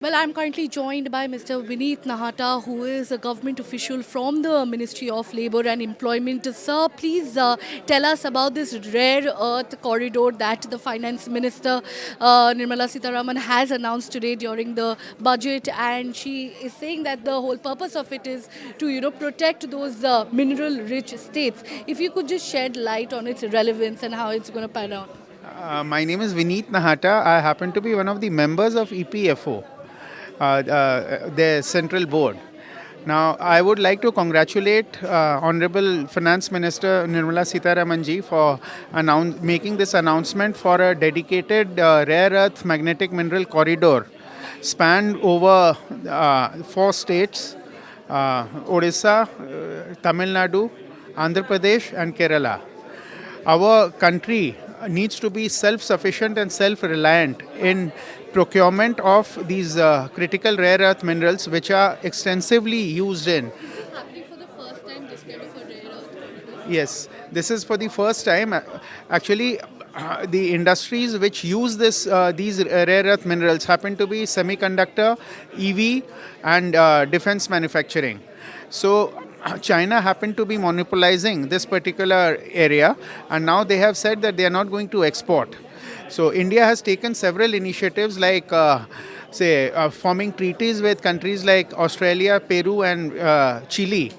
Well, I'm currently joined by Mr. Vineet Nahata, who is a government official from the Ministry of Labour and Employment. Sir, please tell us about this rare earth corridor that the Finance Minister Nirmala Sitharaman has announced today during the budget, and she is saying that the whole purpose of it is to, protect those mineral-rich states. If you could just shed light on its relevance and how it's going to pan out. My name is Vineet Nahata. I happen to be one of the members of EPFO, the central board. Now, I would like to congratulate Honorable Finance Minister Nirmala Sitharaman for making this announcement for a dedicated rare earth magnetic mineral corridor spanned over four states: Odisha, Tamil Nadu, Andhra Pradesh, and Kerala. Our country needs to be self-sufficient and self-reliant in procurement of these critical rare earth minerals, which are extensively used in. Happening for the first time, this kind of a rare earth corridor. Yes, this is for the first time. Actually, the industries which use these rare earth minerals happen to be semiconductor, EV, and defense manufacturing. So China happened to be monopolizing this particular area, and now they have said that they are not going to export. So India has taken several initiatives like, forming treaties with countries like Australia, Peru, and Chile.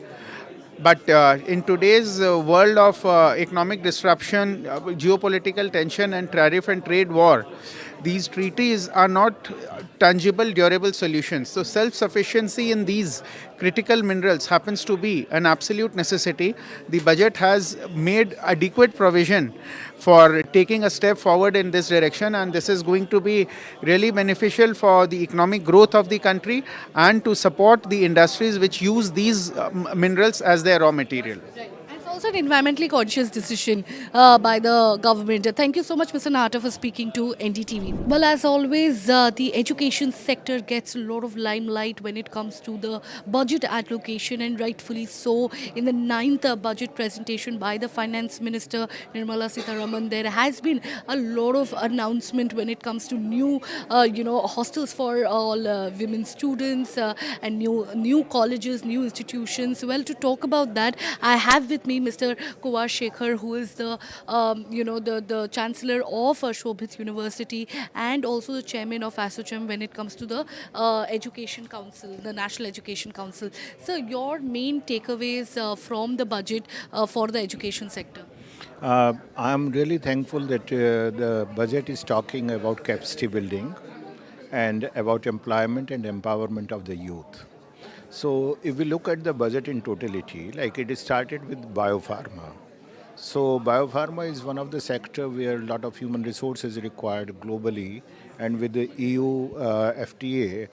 But in today's world of economic disruption, geopolitical tension, and tariff and trade war, these treaties are not tangible, durable solutions. So, self sufficiency in these critical minerals happens to be an absolute necessity. The budget has made adequate provision for taking a step forward in this direction, and this is going to be really beneficial for the economic growth of the country and to support the industries which use these minerals as their raw material. Right. And it's also an environmentally conscious decision by the government. Thank you so much, Mr. Nahata, for speaking to NDTV. Well, as always, the education sector gets a lot of limelight when it comes to the budget allocation, and rightfully so. In the ninth budget presentation by the Finance Minister Nirmala Sitharaman, there has been a lot of announcement when it comes to new, hostels for all women students and new colleges, new institutions. Well, to talk about that, I have with me Mr. Kuvar Shekhar, who is the Chancellor of Shobhit University and also the Chairman of ASSOCHAM when it comes to the Education Council, the National Education Council. So, your main takeaways from the budget for the education sector? I'm really thankful that the budget is talking about capacity building and about employment and empowerment of the youth. So, if we look at the budget in totality, like it started with biopharma. So, biopharma is one of the sector where a lot of human resources is required globally, and with the EU FTA,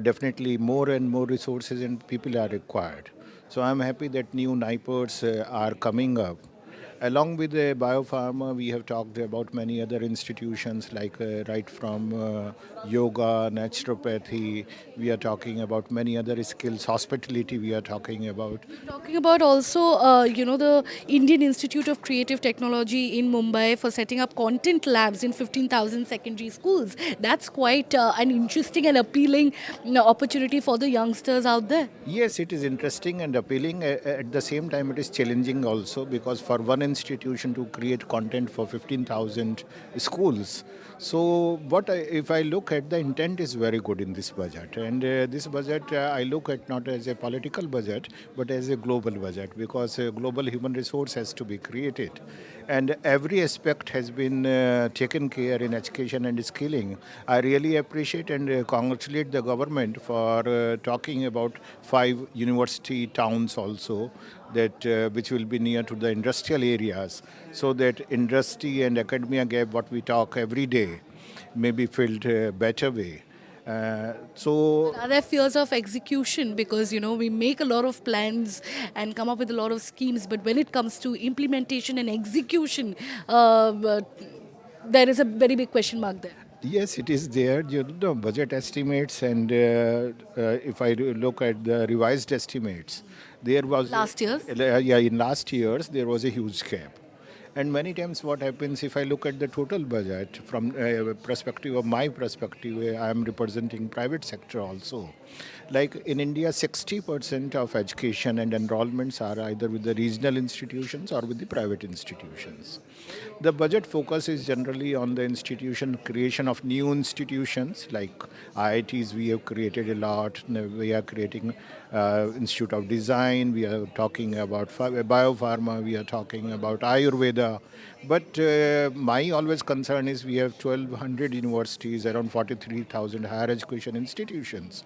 definitely more and more resources and people are required. So, I'm happy that new NIPERs are coming up. Along with the biopharma, we have talked about many other institutions like right from yoga, naturopathy. We are talking about many other skills, hospitality. We are talking about. Talking about also, the Indian Institute of Creative Technology in Mumbai for setting up content labs in 15,000 secondary schools. That's quite an interesting and appealing opportunity for the youngsters out there. Yes, it is interesting and appealing. At the same time, it is challenging also because for one institution to create content for 15,000 schools. So, if I look at the intent is very good in this budget, and this budget I look at not as a political budget but as a global budget because global human resource has to be created, and every aspect has been taken care in education and skilling. I really appreciate and congratulate the government for talking about 5 university towns also that which will be near to the industrial areas, so that industry and academia gap what we talk every day may be filled better way. Are there fears of execution? Because we make a lot of plans and come up with a lot of schemes, but when it comes to implementation and execution, there is a very big question mark there. Yes, it is there. You know, budget estimates, and if I look at the revised estimates, there was Last year's? yeah, in last years there was a huge gap. And many times what happens, if I look at the total budget from perspective of my perspective, I am representing private sector also. Like in India, 60% of education and enrollments are either with the regional institutions or with the private institutions. The budget focus is generally on the institution creation of new institutions like IITs. We have created a lot. We are creating Institute of Design. We are talking about biopharma. We are talking about Ayurveda. But my always concern is we have 1,200 universities, around 43,000 higher education institutions.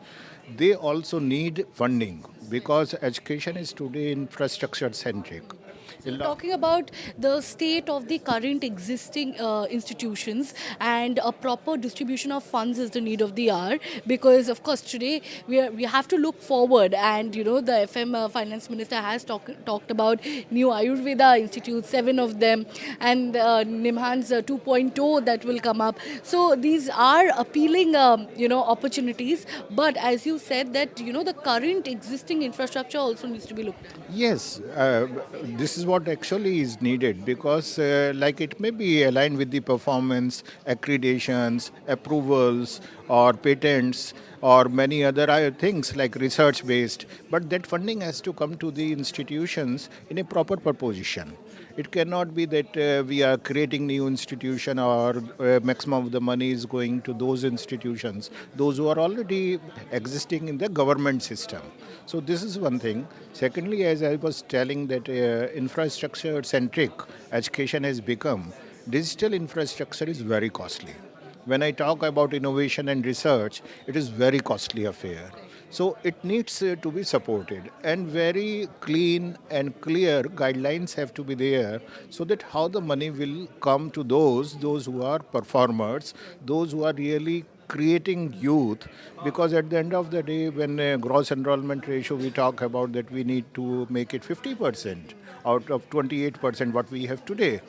They also need funding because education is today infrastructure centric. So talking about the state of the current existing institutions and a proper distribution of funds is the need of the hour, because of course today we have to look forward, and the FM finance minister has talked about new Ayurveda institutes, 7 of them, and Nimhan's 2.0 that will come up. So these are appealing opportunities, but as you said that the current existing infrastructure also needs to be looked at. Yes, this is what actually is needed because, like, it may be aligned with the performance, accreditations, approvals, or patents, or many other things like research based, but that funding has to come to the institutions in a proper proposition. It cannot be that we are creating new institution or maximum of the money is going to those institutions, those who are already existing in the government system. So this is one thing. Secondly, as I was telling that infrastructure centric education has become, digital infrastructure is very costly. When I talk about innovation and research, it is very costly affair. So it needs to be supported, and very clean and clear guidelines have to be there so that how the money will come to those who are performers, those who are really creating youth, because at the end of the day when gross enrollment ratio we talk about that we need to make it 50% out of 28% what we have today.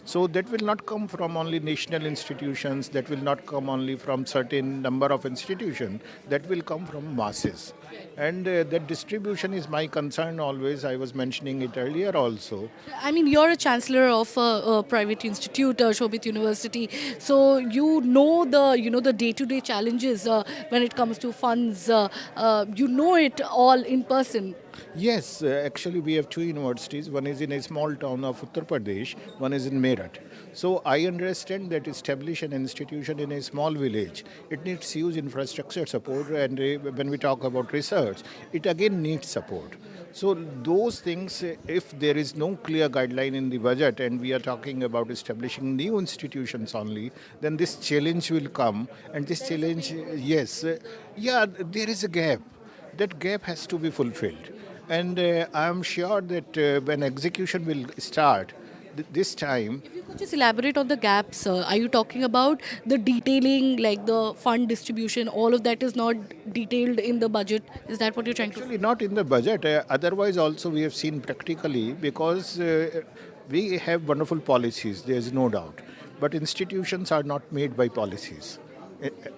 So that will not come from only national institutions, that will not come only from certain number of institutions, that will come from masses. And that distribution is my concern always. I was mentioning it earlier also. I mean, you're a chancellor of a private institute, Shobit University. So the day-to-day challenges when it comes to funds. You know it all in person. Yes, actually, we have two universities. One is in a small town of Uttar Pradesh, one is in Meerut. So I understand that establish an institution in a small village, it needs huge infrastructure support, and when we talk about research, it again needs support. So those things, if there is no clear guideline in the budget, and we are talking about establishing new institutions only, then this challenge will come, and this challenge, yes, yeah, there is a gap. That gap has to be fulfilled. And I'm sure that when execution will start this time, If you could just elaborate on the gaps, are you talking about the detailing, like the fund distribution, all of that is not detailed in the budget? Is that what you're trying to say? actually not in the budget, otherwise also we have seen practically because we have wonderful policies, there is no doubt. But institutions are not made by policies.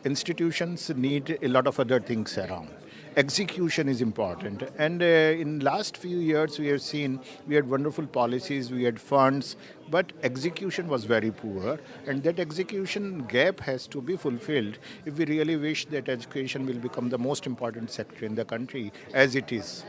Institutions need a lot of other things around. Execution is important, and in last few years we have seen we had wonderful policies, we had funds, but execution was very poor, and that execution gap has to be fulfilled if we really wish that education will become the most important sector in the country as it is.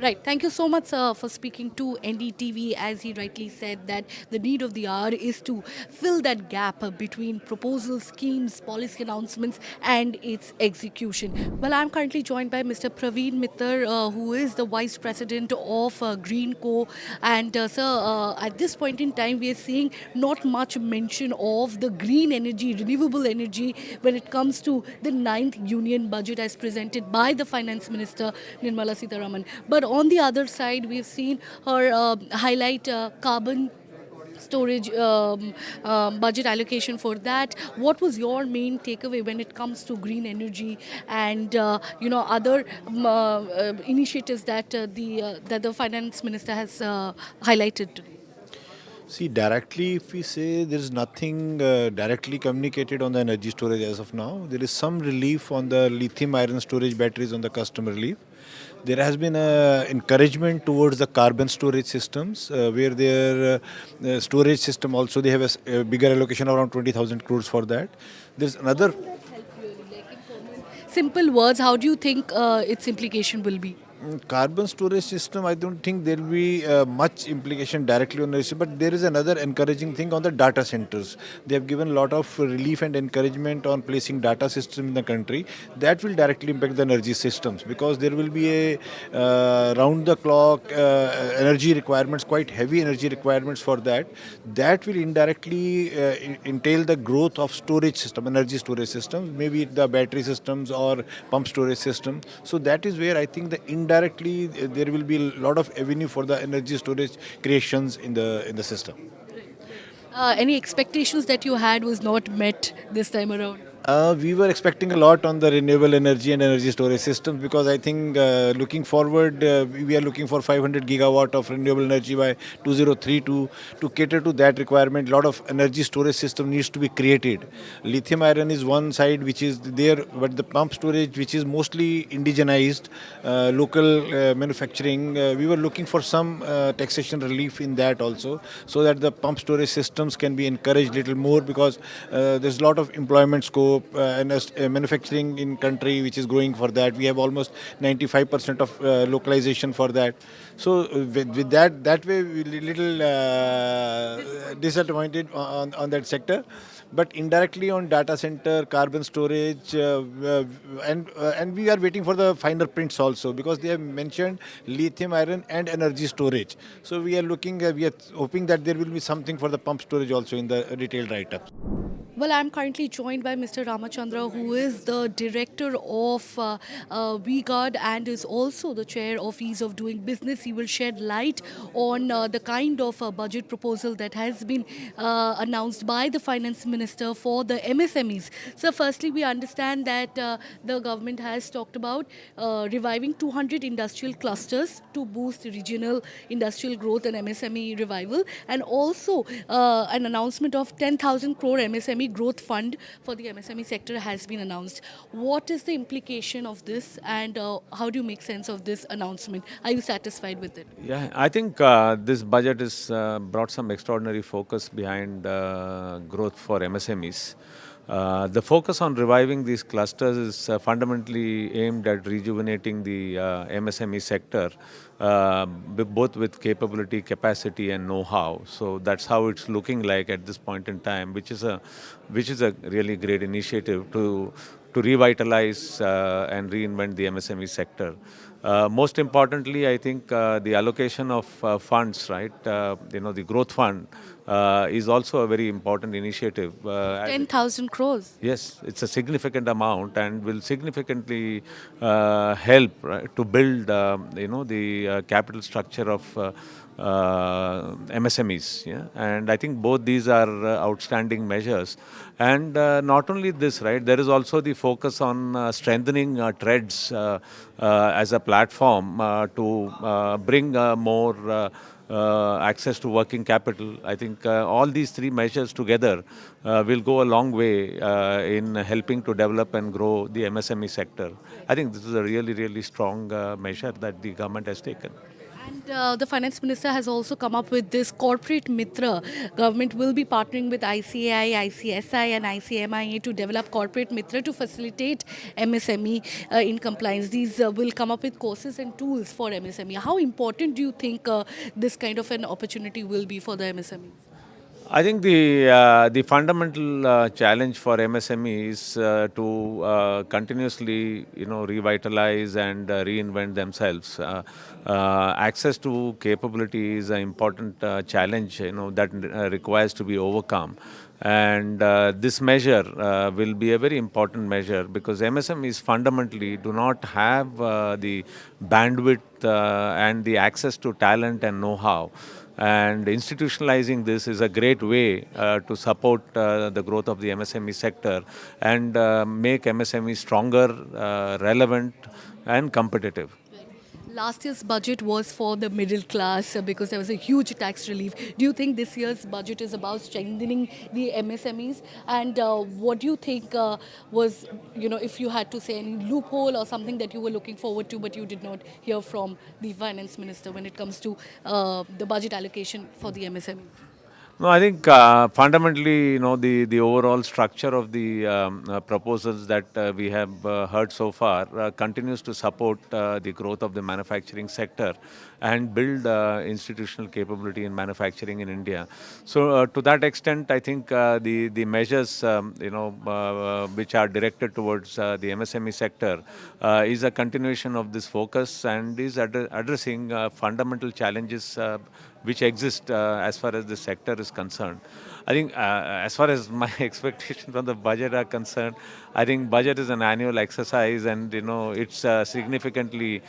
Right. Thank you so much, sir, for speaking to NDTV. As he rightly said, that the need of the hour is to fill that gap between proposals, schemes, policy announcements, and its execution. Well, I'm currently joined by Mr. Praveen Mittar, who is the Vice President of Green Co. And, sir, at this point in time, we are seeing not much mention of the green energy, renewable energy, when it comes to the ninth union budget as presented by the Finance Minister, Nirmala Sitharaman. But on the other side, we've seen her highlight carbon storage budget allocation for that. What was your main takeaway when it comes to green energy and other initiatives that the finance minister has highlighted today? See, directly, if we say there is nothing directly communicated on the energy storage as of now, there is some relief on the lithium iron storage batteries on the customer relief. There has been a encouragement towards the carbon storage systems, where their storage system also they have a bigger allocation around 20,000 crores for that. There's another. Simple words, how do you think its implication will be? Carbon storage system, I don't think there will be much implication directly on this, but there is another encouraging thing on the data centers. They have given a lot of relief and encouragement on placing data system in the country. That will directly impact the energy systems because there will be a round the clock energy requirements, quite heavy energy requirements for that. That will indirectly entail the growth of storage system, energy storage systems, maybe the battery systems or pump storage system. So that is where I think the indirectly there will be a lot of avenue for the energy storage creations in the system. Any expectations that you had was not met this time around? We were expecting a lot on the renewable energy and energy storage systems because I think looking forward, we are looking for 500 gigawatt of renewable energy by 2032 to cater to that requirement. A lot of energy storage system needs to be created. Lithium iron is one side which is there, but the pump storage which is mostly indigenized, local manufacturing. We were looking for some taxation relief in that also, so that the pump storage systems can be encouraged little more because there's a lot of employment scope and manufacturing in country which is growing for that. We have almost 95% of localization for that. So with that way we little disappointed on that sector. But indirectly on data center, carbon storage, and we are waiting for the finer prints also because they have mentioned lithium iron and energy storage. So we are hoping that there will be something for the pump storage also in the detailed write-up. Well, I'm currently joined by Mr. Ramachandra, who is the director of VGuard and is also the chair of Ease of Doing Business. He will shed light on the kind of budget proposal that has been announced by the finance minister for the MSMEs. So, firstly, we understand that the government has talked about reviving 200 industrial clusters to boost regional industrial growth and MSME revival, and also an announcement of 10,000 crore MSME growth fund for the MSME sector has been announced. What is the implication of this, and how do you make sense of this announcement? Are you satisfied with it? Yeah, I think this budget has brought some extraordinary focus behind growth for MSMEs. The focus on reviving these clusters is fundamentally aimed at rejuvenating the MSME sector, both with capability, capacity, and know-how. So that's how it's looking like at this point in time, which is a really great initiative to revitalize and reinvent the MSME sector. Most importantly, I think the allocation of funds, right? The growth fund is also a very important initiative. 10,000 crores. Yes, it's a significant amount and will significantly help, right, to build, the capital structure of MSMEs. Yeah? And I think both these are outstanding measures. And not only this, right, there is also the focus on strengthening TREADS as a platform to bring more access to working capital. I think all these three measures together will go a long way in helping to develop and grow the MSME sector. I think this is a really, really strong measure that the government has taken. And the finance minister has also come up with this corporate mitra. Government will be partnering with ICAI, ICSI and ICMIA to develop corporate mitra to facilitate MSME in compliance. These will come up with courses and tools for MSME. How important do you think this kind of an opportunity will be for the MSME? I think the fundamental challenge for MSME is to continuously, revitalize and reinvent themselves. Access to capability is an important challenge, that requires to be overcome. And this measure will be a very important measure because MSMEs fundamentally do not have the bandwidth and the access to talent and know-how. And institutionalizing this is a great way to support the growth of the MSME sector and make MSME stronger, relevant and competitive. Last year's budget was for the middle class because there was a huge tax relief. Do you think this year's budget is about strengthening the MSMEs? And what do you think was, if you had to say any loophole or something that you were looking forward to, but you did not hear from the finance minister when it comes to the budget allocation for the MSMEs? No, I think fundamentally, the overall structure of the proposals that we have heard so far continues to support the growth of the manufacturing sector and build institutional capability in manufacturing in India. So, to that extent, I think the measures, which are directed towards the MSME sector, is a continuation of this focus and is addressing fundamental challenges which exist as far as the sector is concerned. I think as far as my expectations on the budget are concerned, I think budget is an annual exercise and it's significantly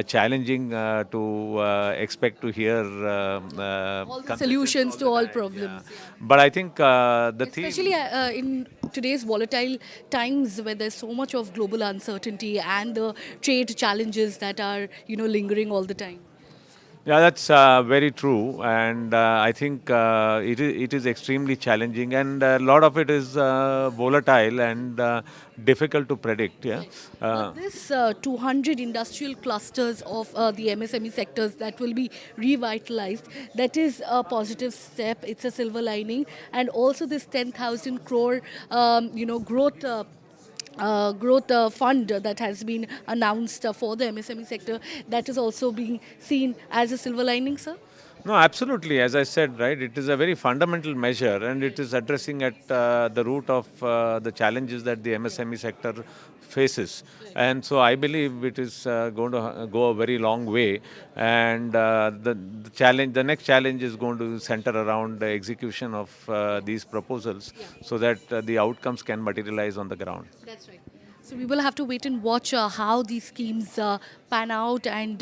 challenging to expect to hear All the consensus solutions all to the all time. problems. Yeah. But I think the theme... Especially in today's volatile times where there's so much of global uncertainty and the trade challenges that are, lingering all the time. Yeah, that's very true, and I think it is extremely challenging, and a lot of it is volatile and difficult to predict. Yeah, uh, This 200 industrial clusters of the MSME sectors that will be revitalized, that is a positive step. It's a silver lining. And also this 10,000 crore, growth fund that has been announced for the MSME sector, that is also being seen as a silver lining, sir? No, absolutely. As I said, right, it is a very fundamental measure and it is addressing at the root of the challenges that the MSME sector faces. And so I believe it is going to go a very long way. And the next challenge is going to center around the execution of these proposals so that the outcomes can materialize on the ground. That's right. So we will have to wait and watch how these schemes pan out and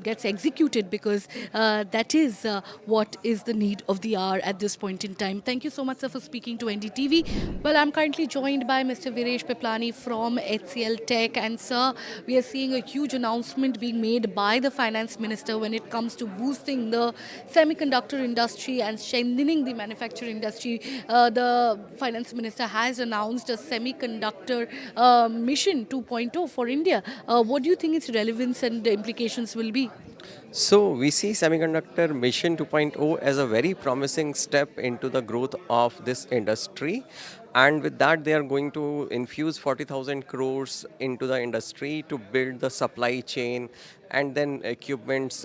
gets executed because that is what is the need of the hour at this point in time. Thank you so much, sir, for speaking to NDTV. Well, I'm currently joined by Mr. Viresh Piplani from HCL Tech, and sir, we are seeing a huge announcement being made by the finance minister when it comes to boosting the semiconductor industry and strengthening the manufacturing industry. The finance minister has announced a semiconductor mission 2.0 for India. What do you think its relevance and implications will be? So we see Semiconductor Mission 2.0 as a very promising step into the growth of this industry. And with that, they are going to infuse 40,000 crores into the industry to build the supply chain and then equipments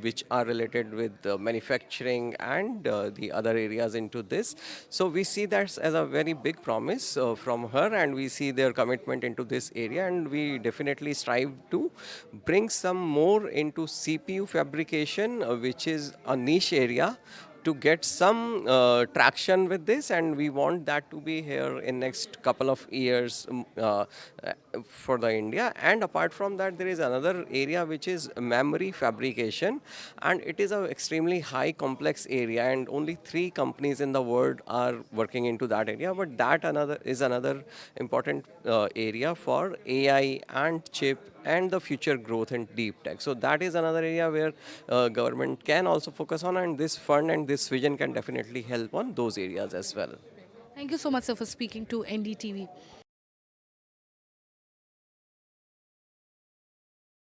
which are related with manufacturing and the other areas into this. So we see that as a very big promise from her, and we see their commitment into this area, and we definitely strive to bring some more into CPU fabrication, which is a niche area, to get some traction with this, and we want that to be here in next couple of years for the India. And apart from that, there is another area which is memory fabrication, and it is a extremely high complex area, and only 3 companies in the world are working into that area. But that another important area for AI and chip and the future growth in deep tech. So that is another area where government can also focus on, and this fund and this vision can definitely help on those areas as well. Thank you so much, sir, for speaking to NDTV.